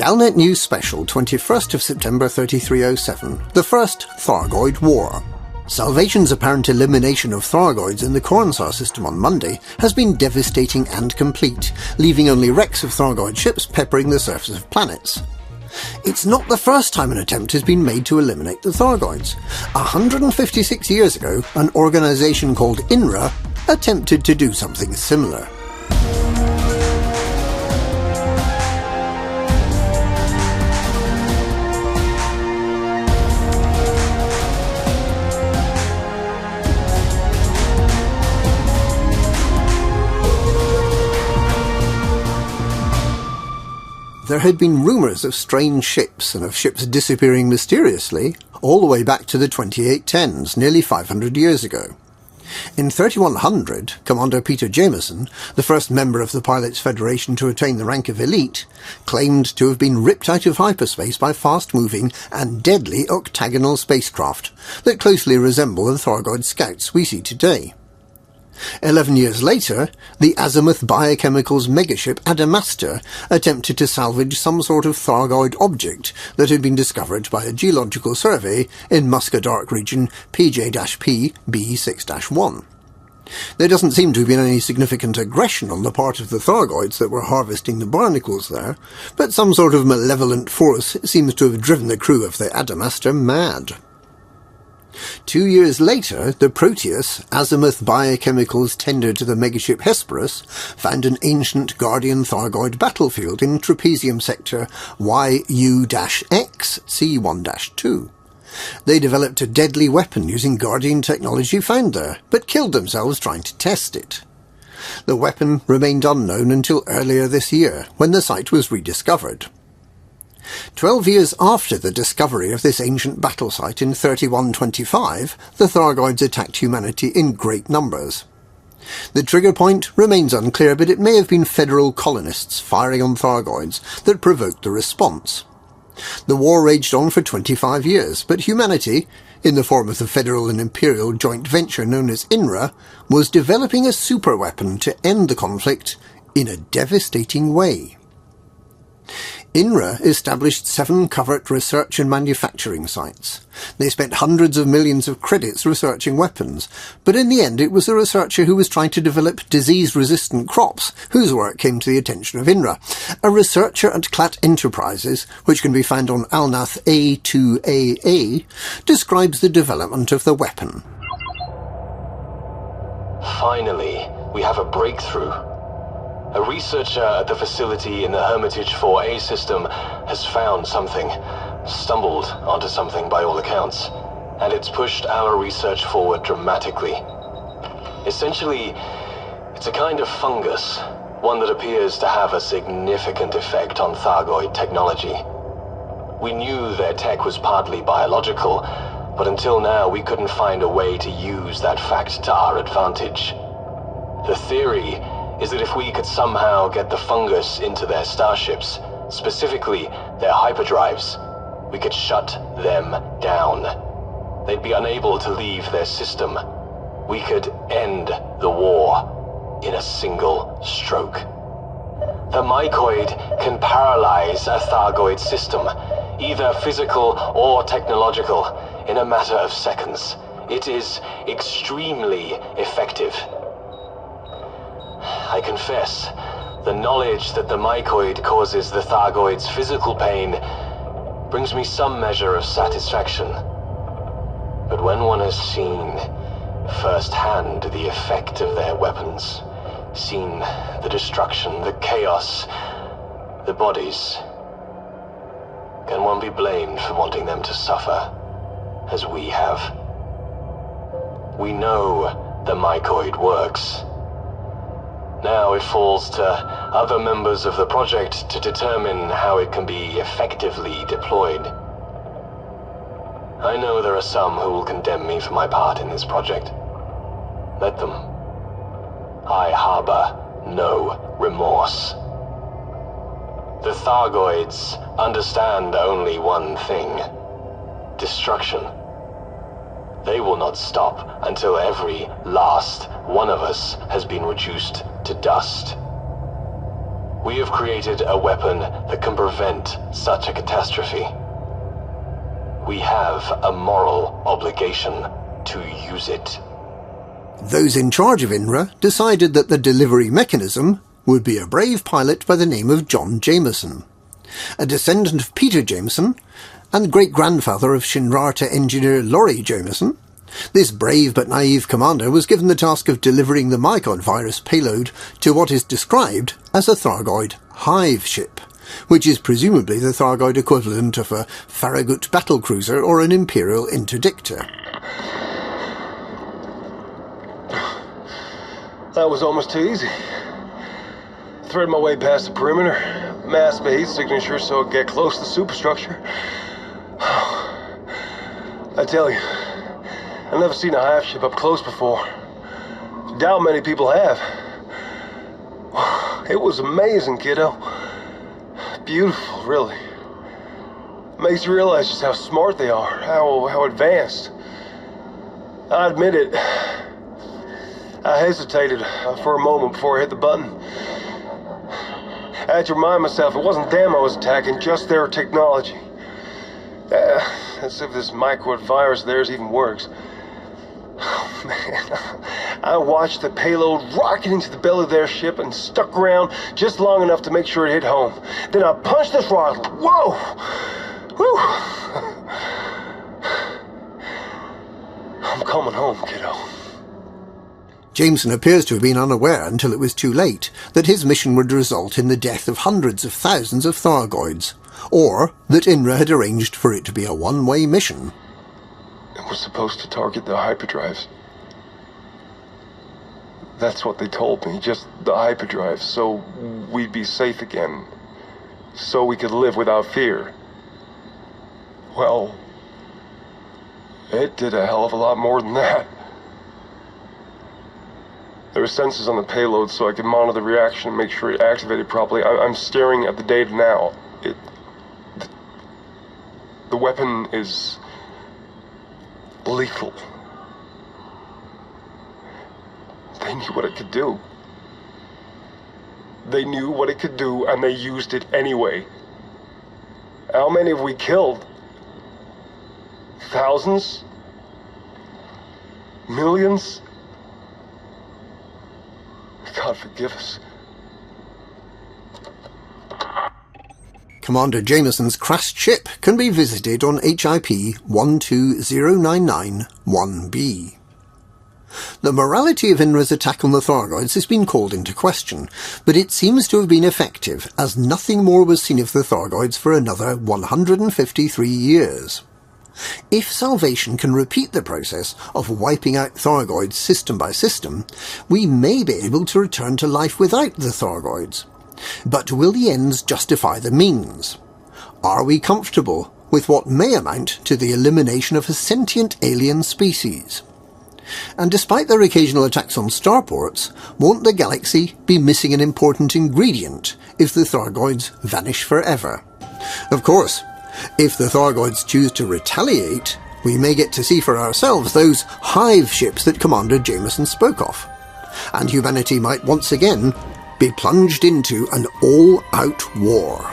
Galnet News Special, 21st of September 3307, the First Thargoid War. Salvation's apparent elimination of Thargoids in the Cornsar system on Monday has been devastating and complete, leaving only wrecks of Thargoid ships peppering the surface of planets. It's not the first time an attempt has been made to eliminate the Thargoids. 156 years ago, an organisation called INRA attempted to do something similar. There had been rumours of strange ships and of ships disappearing mysteriously all the way back to the 2810s, nearly 500 years ago. In 3100, Commander Peter Jameson, the first member of the Pilots' Federation to attain the rank of elite, claimed to have been ripped out of hyperspace by fast-moving and deadly octagonal spacecraft that closely resemble the Thargoid scouts we see today. 11 years later, the Azimuth Biochemicals megaship Adamastor attempted to salvage some sort of Thargoid object that had been discovered by a geological survey in Musca-Dark region PJ-P B6-1. There doesn't seem to have been any significant aggression on the part of the Thargoids that were harvesting the barnacles there, but some sort of malevolent force seems to have driven the crew of the Adamastor mad. 2 years later, the Proteus, Azimuth Biochemicals tender to the megaship Hesperus, found an ancient Guardian Thargoid battlefield in Trapezium Sector YU-X C1-2. They developed a deadly weapon using Guardian technology found there, but killed themselves trying to test it. The weapon remained unknown until earlier this year, when the site was rediscovered. 12 years after the discovery of this ancient battle site in 3125, the Thargoids attacked humanity in great numbers. The trigger point remains unclear, but it may have been federal colonists firing on Thargoids that provoked the response. The war raged on for 25 years, but humanity, in the form of the federal and imperial joint venture known as INRA, was developing a superweapon to end the conflict in a devastating way. INRA established 7 covert research and manufacturing sites. They spent hundreds of millions of credits researching weapons, but in the end it was a researcher who was trying to develop disease-resistant crops whose work came to the attention of INRA. A researcher at Klatt Enterprises, which can be found on Alnath A2AA, describes the development of the weapon. Finally, we have a breakthrough. A researcher at the facility in the Hermitage 4A system has found something, stumbled onto something by all accounts, and it's pushed our research forward dramatically. Essentially, it's a kind of fungus, one that appears to have a significant effect on Thargoid technology. We knew their tech was partly biological, but until now we couldn't find a way to use that fact to our advantage. The theory is that if we could somehow get the fungus into their starships, specifically their hyperdrives, we could shut them down. They'd be unable to leave their system. We could end the war in a single stroke. The mycoid can paralyze a Thargoid system, either physical or technological, in a matter of seconds. It is extremely effective. I confess, the knowledge that the mycoid causes the Thargoids physical pain brings me some measure of satisfaction. But when one has seen firsthand the effect of their weapons, seen the destruction, the chaos, the bodies, can one be blamed for wanting them to suffer, as we have? We know the mycoid works. Now it falls to other members of the project to determine how it can be effectively deployed. I know there are some who will condemn me for my part in this project. Let them. I harbor no remorse. The Thargoids understand only one thing: destruction. They will not stop until every last one of us has been reduced to dust. We have created a weapon that can prevent such a catastrophe. We have a moral obligation to use it. Those in charge of INRA decided that the delivery mechanism would be a brave pilot by the name of John Jameson, a descendant of Peter Jameson and great-grandfather of Shinrarta engineer Laurie Jameson. This brave but naive commander was given the task of delivering the mycod virus payload to what is described as a Thargoid hive ship, which is presumably the Thargoid equivalent of a Farragut battlecruiser or an Imperial interdictor. That was almost too easy. Thread my way past the perimeter, mask my heat signature so I'd get close to the superstructure. I tell you, I've never seen a hive ship up close before. Doubt many people have. It was amazing, kiddo. Beautiful, really. Makes you realize just how smart they are, how advanced. I admit it. I hesitated for a moment before I hit the button. I had to remind myself it wasn't them I was attacking, just their technology. As if this mycod virus of theirs even works. Oh, man. I watched the payload rocket into the belly of their ship and stuck around just long enough to make sure it hit home. Then I punched the throttle. Whoa! Whew! I'm coming home, kiddo. Jameson appears to have been unaware until it was too late that his mission would result in the death of hundreds of thousands of Thargoids, or that INRA had arranged for it to be a one-way mission. It was supposed to target the hyperdrives. That's what they told me, just the hyperdrives, so we'd be safe again. So we could live without fear. Well, it did a hell of a lot more than that. There were sensors on the payload so I could monitor the reaction and make sure it activated properly. I'm staring at the data now. The weapon is lethal. They knew what it could do. They knew what it could do, and they used it anyway. How many have we killed? Thousands? Millions? God forgive us. Commander Jameson's crashed ship can be visited on HIP 12099-1B. The morality of INRA's attack on the Thargoids has been called into question, but it seems to have been effective, as nothing more was seen of the Thargoids for another 153 years. If Salvation can repeat the process of wiping out Thargoids system by system, we may be able to return to life without the Thargoids. But will the ends justify the means? Are we comfortable with what may amount to the elimination of a sentient alien species? And despite their occasional attacks on starports, won't the galaxy be missing an important ingredient if the Thargoids vanish forever? Of course, if the Thargoids choose to retaliate, we may get to see for ourselves those hive ships that Commander Jameson spoke of, and humanity might once again be plunged into an all-out war.